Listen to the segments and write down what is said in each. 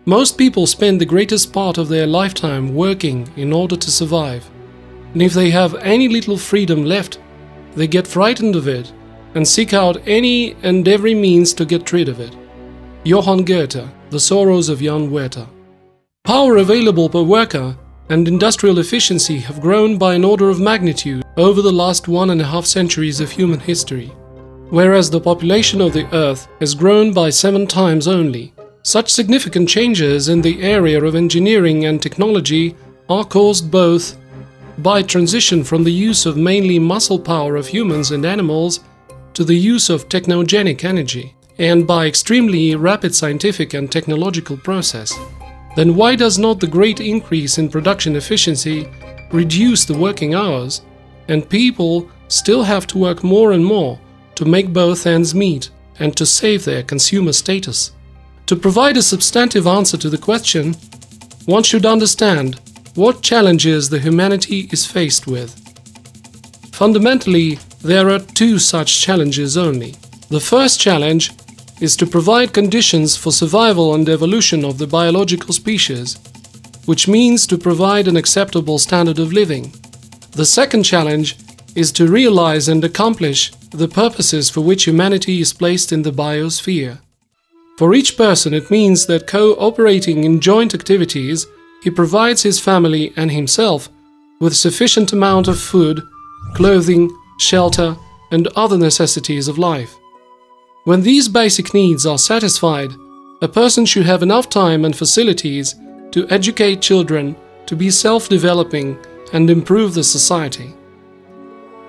Most people spend the greatest part of their lifetime working in order to survive. And if they have any little freedom left, they get frightened of it and seek out any and every means to get rid of it. Johann Goethe, The Sorrows of Young Werther. Power available per worker and industrial efficiency have grown by an order of magnitude over the last 1.5 centuries of human history, whereas the population of the Earth has grown by 7 times only. Such significant changes in the area of engineering and technology are caused both by transition from the use of mainly muscle power of humans and animals to the use of technogenic energy, and by extremely rapid scientific and technological process. Then why does not the great increase in production efficiency reduce the working hours, and people still have to work more and more to make both ends meet and to save their consumer status? To provide a substantive answer to the question, one should understand what challenges the humanity is faced with. Fundamentally, there are 2 such challenges only. The first challenge is to provide conditions for survival and evolution of the biological species, which means to provide an acceptable standard of living. The second challenge is to realize and accomplish the purposes for which humanity is placed in the biosphere. For each person, it means that cooperating in joint activities, he provides his family and himself with sufficient amount of food, clothing, shelter, and other necessities of life. When these basic needs are satisfied, a person should have enough time and facilities to educate children, to be self-developing, and improve the society.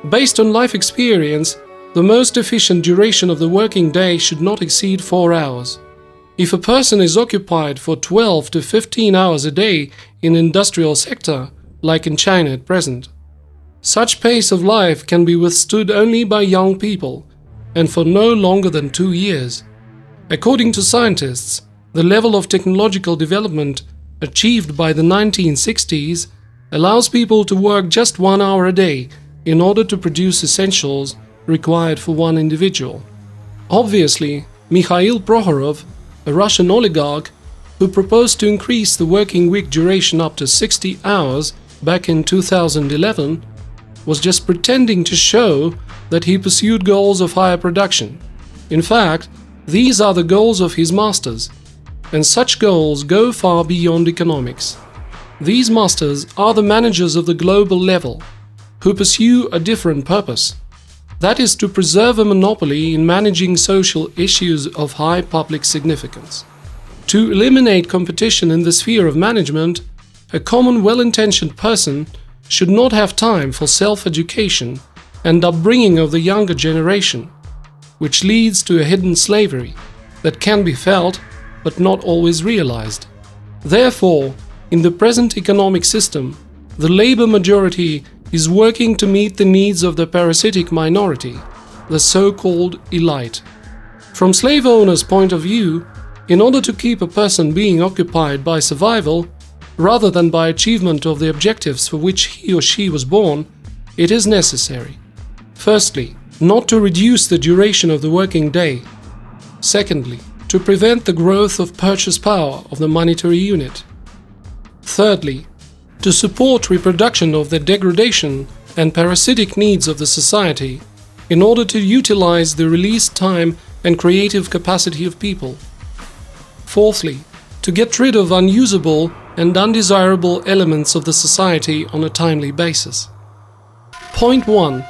Based on life experience, the most efficient duration of the working day should not exceed 4 hours. If a person is occupied for 12 to 15 hours a day in industrial sector, like in China at present, such pace of life can be withstood only by young people, and for no longer than 2 years. According to scientists, the level of technological development achieved by the 1960s allows people to work just 1 hour a day in order to produce essentials required for one individual. Obviously, Mikhail Prokhorov, a Russian oligarch who proposed to increase the working week duration up to 60 hours back in 2011, was just pretending to show that he pursued goals of higher production. In fact, these are the goals of his masters, and such goals go far beyond economics. These masters are the managers of the global level, who pursue a different purpose. That is to preserve a monopoly in managing social issues of high public significance. To eliminate competition in the sphere of management, a common well-intentioned person should not have time for self-education and upbringing of the younger generation, which leads to a hidden slavery that can be felt but not always realized. Therefore, in the present economic system, the labor majority is working to meet the needs of the parasitic minority, the so-called elite. From slave owners' point of view, in order to keep a person being occupied by survival, rather than by achievement of the objectives for which he or she was born, it is necessary, firstly, not to reduce the duration of the working day, secondly, to prevent the growth of purchase power of the monetary unit, thirdly, to support reproduction of the degradation and parasitic needs of the society in order to utilize the released time and creative capacity of people. Fourthly, to get rid of unusable and undesirable elements of the society on a timely basis. Point 1.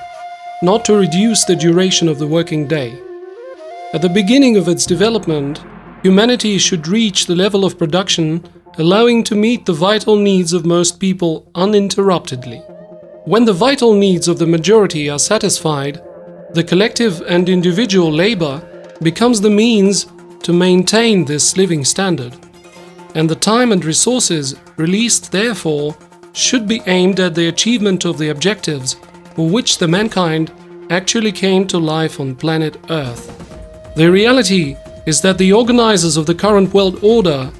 Not to reduce the duration of the working day. At the beginning of its development, humanity should reach the level of production allowing to meet the vital needs of most people uninterruptedly. When the vital needs of the majority are satisfied, the collective and individual labor becomes the means to maintain this living standard, and the time and resources released therefore should be aimed at the achievement of the objectives for which the mankind actually came to life on planet Earth. The reality is that the organizers of the current world order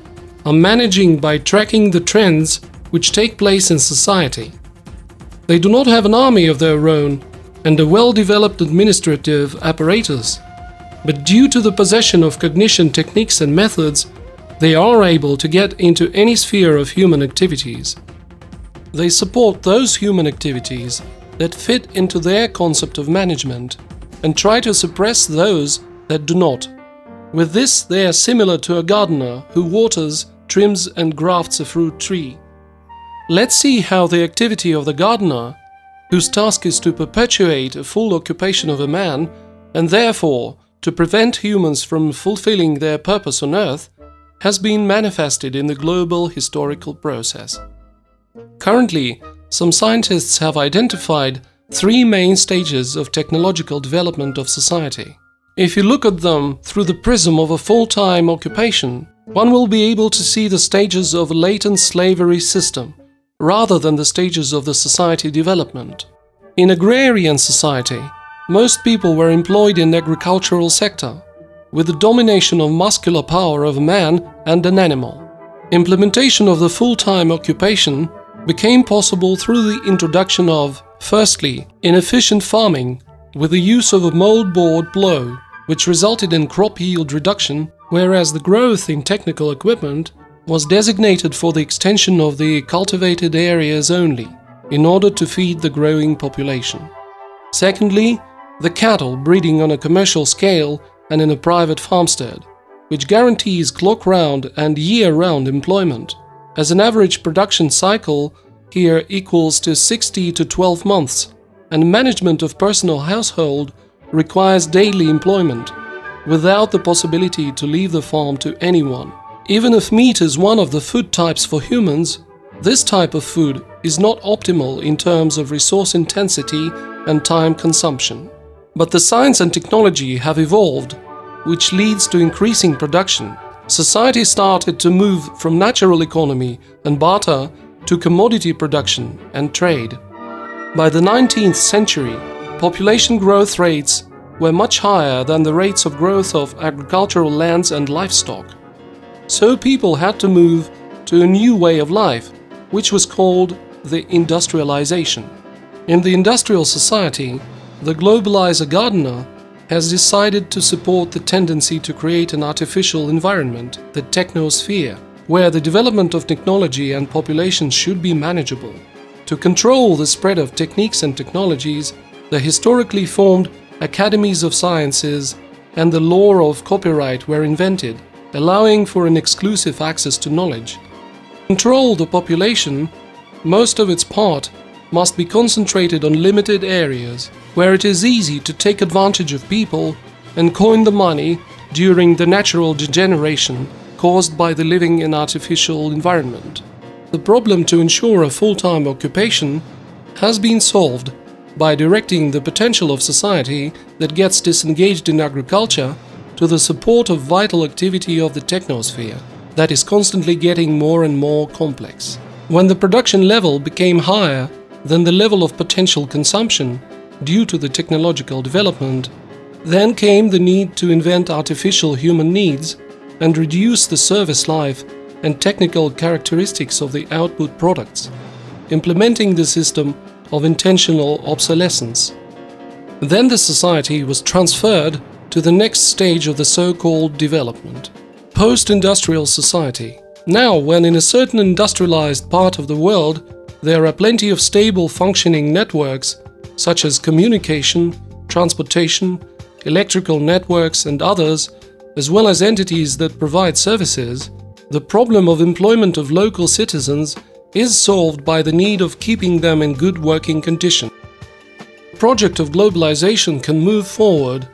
are managing by tracking the trends which take place in society. They do not have an army of their own and a well-developed administrative apparatus, but due to the possession of cognition techniques and methods, they are able to get into any sphere of human activities. They support those human activities that fit into their concept of management and try to suppress those that do not. With this, they are similar to a gardener who waters, trims and grafts a fruit tree. Let's see how the activity of the gardener, whose task is to perpetuate a full occupation of a man and therefore to prevent humans from fulfilling their purpose on earth, has been manifested in the global historical process. Currently, some scientists have identified three main stages of technological development of society. If you look at them through the prism of a full-time occupation, one will be able to see the stages of a latent slavery system, rather than the stages of the society development. In agrarian society, most people were employed in the agricultural sector, with the domination of muscular power of a man and an animal. Implementation of the full-time occupation became possible through the introduction of, firstly, inefficient farming with the use of a moldboard plough, which resulted in crop yield reduction, whereas the growth in technical equipment was designated for the extension of the cultivated areas only, in order to feed the growing population. Secondly, the cattle breeding on a commercial scale and in a private farmstead, which guarantees clock-round and year-round employment, as an average production cycle here equals to 60 to 12 months, and management of personal household requires daily employment, without the possibility to leave the farm to anyone. Even if meat is one of the food types for humans, this type of food is not optimal in terms of resource intensity and time consumption. But the science and technology have evolved, which leads to increasing production. Society started to move from natural economy and barter to commodity production and trade. By the 19th century, population growth rates were much higher than the rates of growth of agricultural lands and livestock. So people had to move to a new way of life, which was called the industrialization. In the industrial society, the globalizer gardener has decided to support the tendency to create an artificial environment, the technosphere, where the development of technology and population should be manageable. To control the spread of techniques and technologies, the historically formed academies of sciences and the law of copyright were invented, allowing for an exclusive access to knowledge. To control the population, most of its part must be concentrated on limited areas, where it is easy to take advantage of people and coin the money during the natural degeneration caused by the living in artificial environment. The problem to ensure a full-time occupation has been solved by directing the potential of society that gets disengaged in agriculture to the support of vital activity of the technosphere that is constantly getting more and more complex. When the production level became higher than the level of potential consumption due to the technological development, then came the need to invent artificial human needs and reduce the service life and technical characteristics of the output products, implementing the system of intentional obsolescence. Then the society was transferred to the next stage of the so-called development, post-industrial society. Now, when in a certain industrialized part of the world there are plenty of stable functioning networks such as communication, transportation, electrical networks and others, as well as entities that provide services, the problem of employment of local citizens is solved by the need of keeping them in good working condition. The project of globalization can move forward.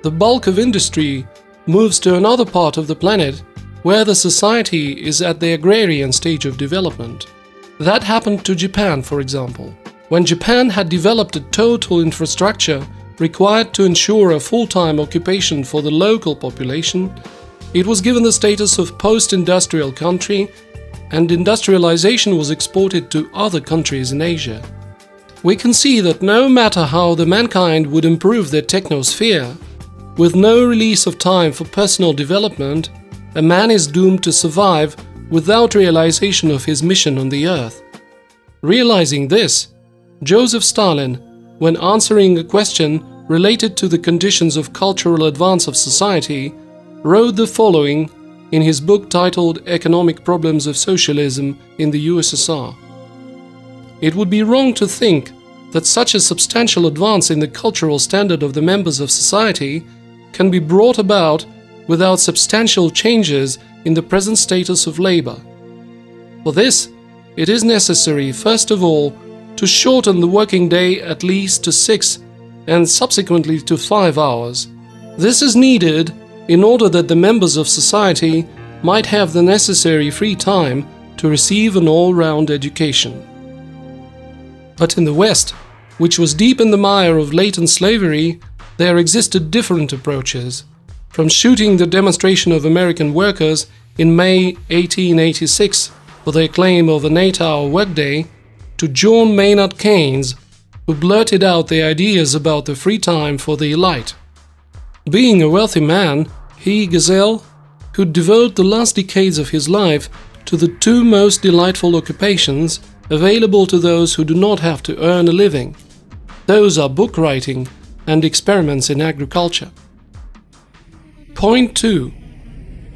The bulk of industry moves to another part of the planet where the society is at the agrarian stage of development. That happened to Japan, for example. When Japan had developed a total infrastructure required to ensure a full-time occupation for the local population, it was given the status of post-industrial country, and industrialization was exported to other countries in Asia. We can see that no matter how the mankind would improve their technosphere, with no release of time for personal development, a man is doomed to survive without realization of his mission on the earth. Realizing this, Joseph Stalin, when answering a question related to the conditions of cultural advance of society, wrote the following in his book titled Economic Problems of Socialism in the USSR. It would be wrong to think that such a substantial advance in the cultural standard of the members of society can be brought about without substantial changes in the present status of labor. For this, it is necessary, first of all, to shorten the working day at least to 6 and subsequently to 5 hours. This is needed in order that the members of society might have the necessary free time to receive an all-round education. But in the West, which was deep in the mire of latent slavery, there existed different approaches. From shooting the demonstration of American workers in May 1886 for their claim of an 8-hour workday, to John Maynard Keynes, who blurted out the ideas about the free time for the elite. Being a wealthy man, he, Gesell, could devote the last decades of his life to the two most delightful occupations available to those who do not have to earn a living. Those are book writing and experiments in agriculture. Point 2.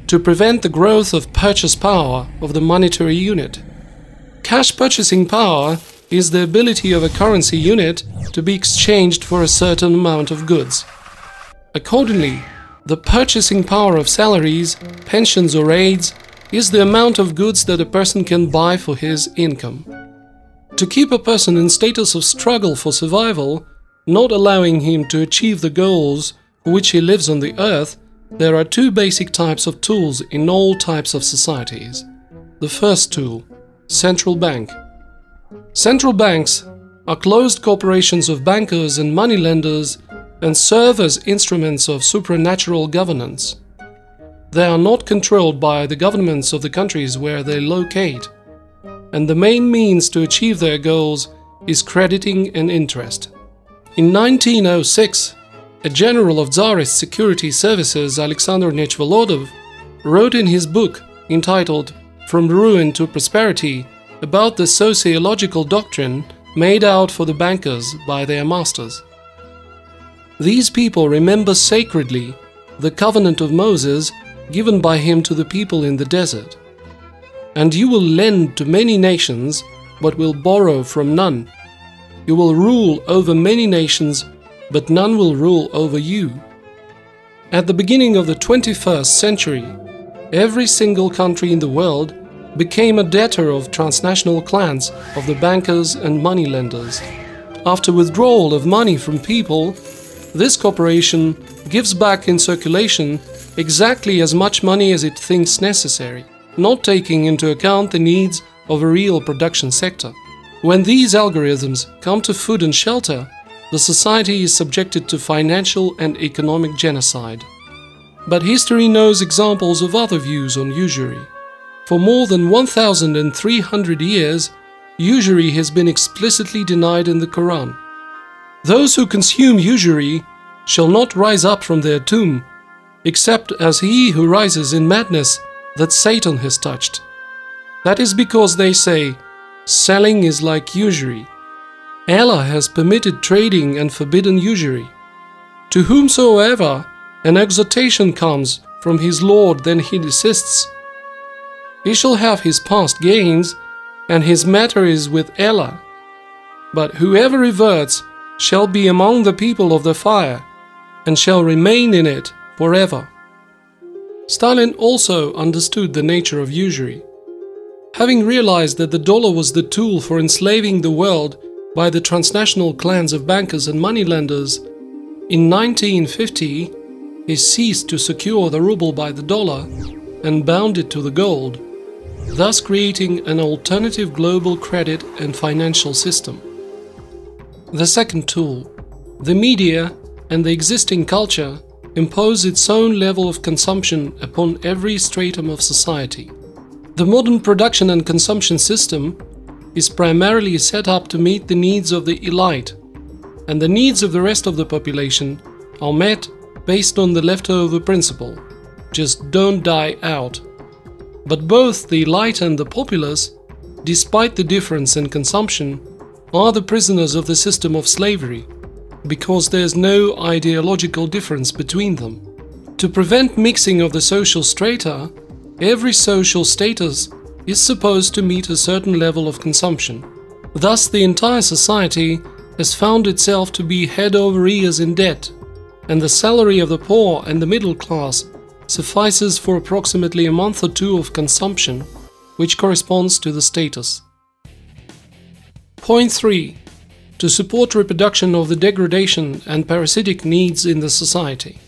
To prevent the growth of purchase power of the monetary unit. Cash purchasing power is the ability of a currency unit to be exchanged for a certain amount of goods. Accordingly, the purchasing power of salaries, pensions or aids is the amount of goods that a person can buy for his income. To keep a person in status of struggle for survival, not allowing him to achieve the goals for which he lives on the earth, there are two basic types of tools in all types of societies. The first tool, central bank. Central banks are closed corporations of bankers and moneylenders and serve as instruments of supranatural governance. They are not controlled by the governments of the countries where they locate, and the main means to achieve their goals is crediting and interest. In 1906, a general of Tsarist security services, Alexander Nechvolodov, wrote in his book entitled From Ruin to Prosperity about the sociological doctrine made out for the bankers by their masters. These people remember sacredly the covenant of Moses given by him to the people in the desert. And you will lend to many nations, but will borrow from none. You will rule over many nations, but none will rule over you. At the beginning of the 21st century, every single country in the world became a debtor of transnational clans of the bankers and moneylenders. After withdrawal of money from people, this corporation gives back in circulation exactly as much money as it thinks necessary, not taking into account the needs of a real production sector. When these algorithms come to food and shelter, the society is subjected to financial and economic genocide. But history knows examples of other views on usury. For more than 1,300 years, usury has been explicitly denied in the Quran. Those who consume usury shall not rise up from their tomb, except as he who rises in madness that Satan has touched. That is because they say, selling is like usury. Allah has permitted trading and forbidden usury. To whomsoever an exhortation comes from his Lord, then he desists. He shall have his past gains, and his matter is with Allah. But whoever reverts shall be among the people of the fire, and shall remain in it forever. Stalin also understood the nature of usury. Having realized that the dollar was the tool for enslaving the world by the transnational clans of bankers and moneylenders, in 1950 he ceased to secure the ruble by the dollar and bound it to the gold, thus creating an alternative global credit and financial system. The second tool, the media and the existing culture, impose its own level of consumption upon every stratum of society. The modern production and consumption system is primarily set up to meet the needs of the elite, and the needs of the rest of the population are met based on the leftover principle, just don't die out. But both the elite and the populace, despite the difference in consumption, are the prisoners of the system of slavery, because there's no ideological difference between them. To prevent mixing of the social strata, every social status is supposed to meet a certain level of consumption. Thus, the entire society has found itself to be head over ears in debt, and the salary of the poor and the middle class suffices for approximately a month or two of consumption, which corresponds to the status. Point 3. To support reproduction of the degradation and parasitic needs in the society.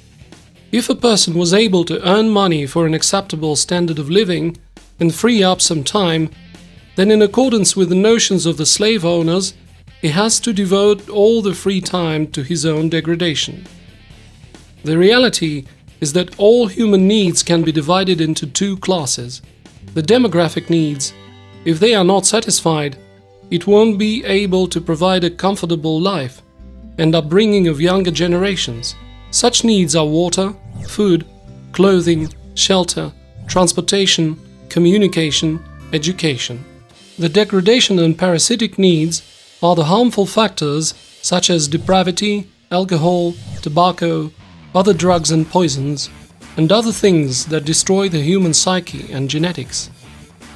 If a person was able to earn money for an acceptable standard of living and free up some time, then in accordance with the notions of the slave owners, he has to devote all the free time to his own degradation. The reality is that all human needs can be divided into two classes. The demographic needs, if they are not satisfied, it won't be able to provide a comfortable life and upbringing of younger generations. Such needs are water, food, clothing, shelter, transportation, communication, education. The degradation and parasitic needs are the harmful factors such as depravity, alcohol, tobacco, other drugs and poisons, and other things that destroy the human psyche and genetics.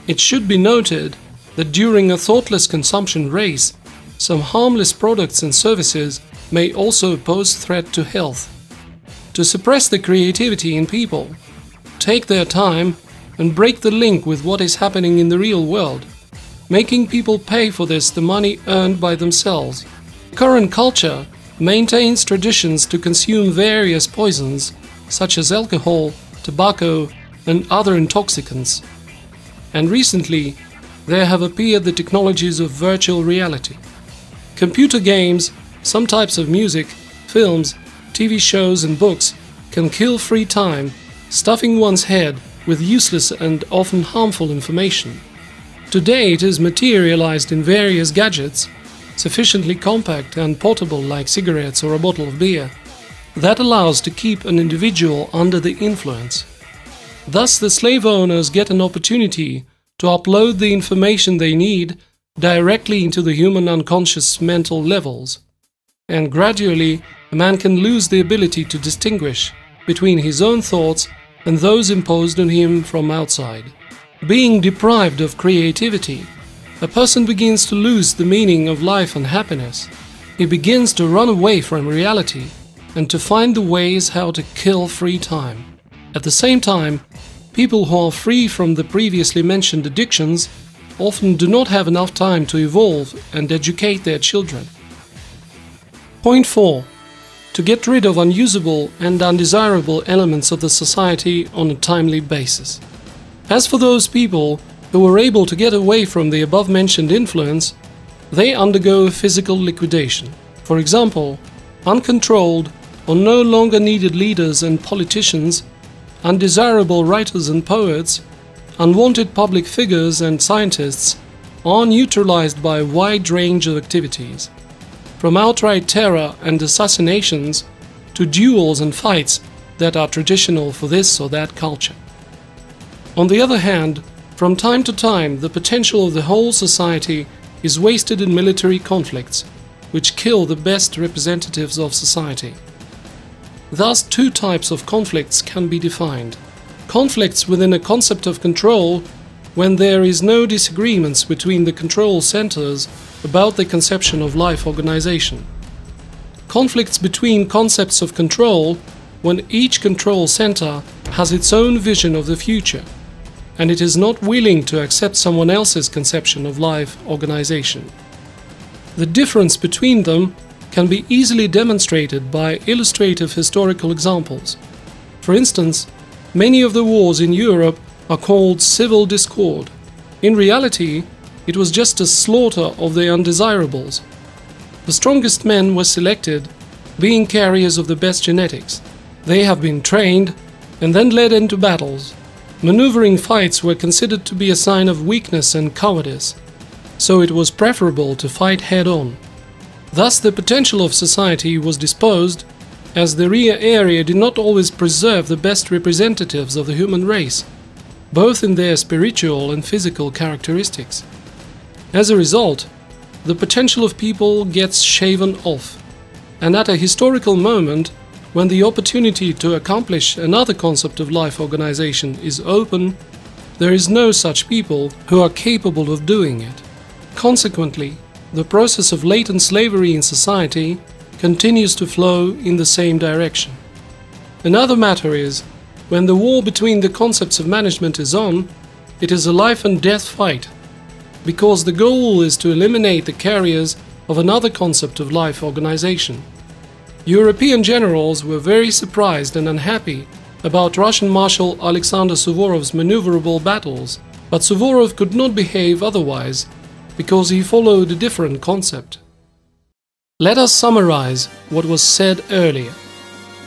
It should be noted that during a thoughtless consumption race, some harmless products and services may also pose threat to health. To suppress the creativity in people, take their time and break the link with what is happening in the real world, making people pay for this the money earned by themselves. Current culture maintains traditions to consume various poisons such as alcohol, tobacco, and other intoxicants. And recently, there have appeared the technologies of virtual reality. Computer games, some types of music, films, TV shows and books can kill free time, stuffing one's head with useless and often harmful information. Today it is materialized in various gadgets, sufficiently compact and portable like cigarettes or a bottle of beer, that allows to keep an individual under the influence. Thus the slave owners get an opportunity to upload the information they need directly into the human unconscious mental levels, and gradually a man can lose the ability to distinguish between his own thoughts and those imposed on him from outside. Being deprived of creativity, a person begins to lose the meaning of life and happiness. He begins to run away from reality and to find the ways how to kill free time. At the same time, people who are free from the previously mentioned addictions often do not have enough time to evolve and educate their children. Point 4. To get rid of unusable and undesirable elements of the society on a timely basis. As for those people who were able to get away from the above-mentioned influence, they undergo physical liquidation. For example, uncontrolled or no longer needed leaders and politicians, undesirable writers and poets, unwanted public figures and scientists are neutralized by a wide range of activities, from outright terror and assassinations to duels and fights that are traditional for this or that culture. On the other hand, from time to time, the potential of the whole society is wasted in military conflicts, which kill the best representatives of society. Thus, two types of conflicts can be defined. Conflicts within a concept of control, when there is no disagreements between the control centers about the conception of life organization. Conflicts between concepts of control, when each control center has its own vision of the future, and it is not willing to accept someone else's conception of life organization. The difference between them can be easily demonstrated by illustrative historical examples. For instance, many of the wars in Europe are called civil discord. In reality, it was just a slaughter of the undesirables. The strongest men were selected, being carriers of the best genetics. They have been trained and then led into battles. Maneuvering fights were considered to be a sign of weakness and cowardice, so it was preferable to fight head-on. Thus the potential of society was disposed, as the Ria area did not always preserve the best representatives of the human race, both in their spiritual and physical characteristics. As a result, the potential of people gets shaven off, and at a historical moment, when the opportunity to accomplish another concept of life organization is open, there is no such people who are capable of doing it. Consequently, the process of latent slavery in society continues to flow in the same direction. Another matter is, when the war between the concepts of management is on, it is a life and death fight, because the goal is to eliminate the carriers of another concept of life organization. European generals were very surprised and unhappy about Russian Marshal Alexander Suvorov's maneuverable battles, but Suvorov could not behave otherwise because he followed a different concept. Let us summarize what was said earlier.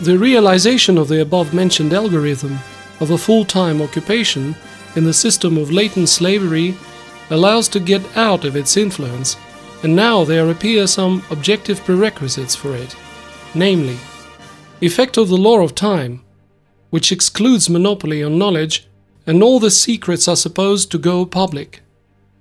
The realization of the above-mentioned algorithm of a full-time occupation in the system of latent slavery allows to get out of its influence, and now there appear some objective prerequisites for it, namely, effect of the law of time, which excludes monopoly on knowledge, and all the secrets are supposed to go public,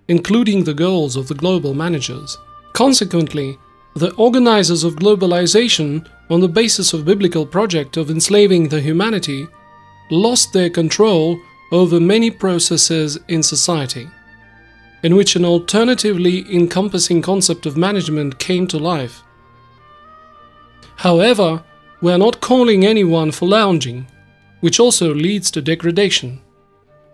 including the goals of the global managers. Consequently, the organizers of globalization, on the basis of biblical project of enslaving the humanity, lost their control over many processes in society, in which an alternatively encompassing concept of management came to life. However, we are not calling anyone for lounging, which also leads to degradation,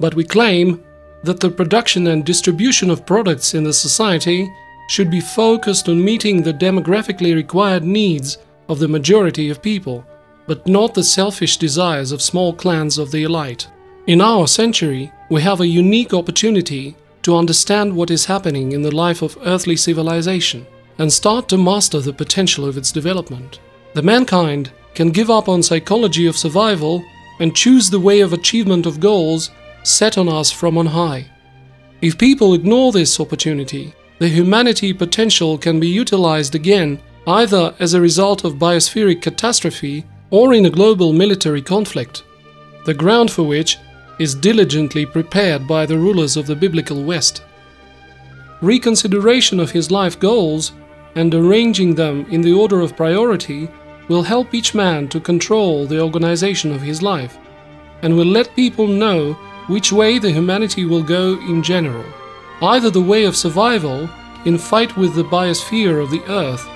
but we claim that the production and distribution of products in the society should be focused on meeting the demographically required needs of the majority of people, but not the selfish desires of small clans of the elite. In our century, we have a unique opportunity to understand what is happening in the life of earthly civilization and start to master the potential of its development. The mankind can give up on psychology of survival and choose the way of achievement of goals set on us from on high. If people ignore this opportunity, the humanity potential can be utilized again either as a result of biospheric catastrophe or in a global military conflict, the ground for which is diligently prepared by the rulers of the biblical West. Reconsideration of his life goals and arranging them in the order of priority will help each man to control the organization of his life, and will let people know which way the humanity will go in general. Either the way of survival in fight with the biosphere of the earth,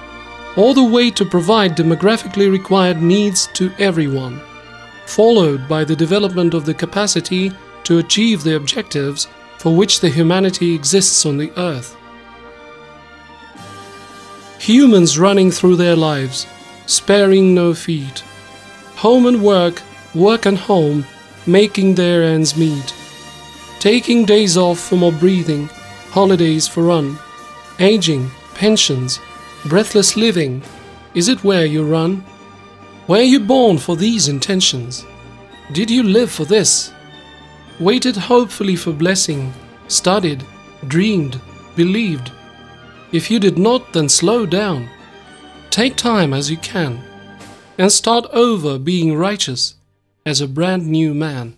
or the way to provide demographically required needs to everyone, followed by the development of the capacity to achieve the objectives for which the humanity exists on the earth. Humans running through their lives, sparing no feet, home and work, work and home, making their ends meet, taking days off for more breathing, holidays for run, aging, pensions, breathless living, is it where you run? Were you born for these intentions? Did you live for this? Waited hopefully for blessing, studied, dreamed, believed? If you did not, then slow down. Take time as you can, and start over being righteous as a brand new man.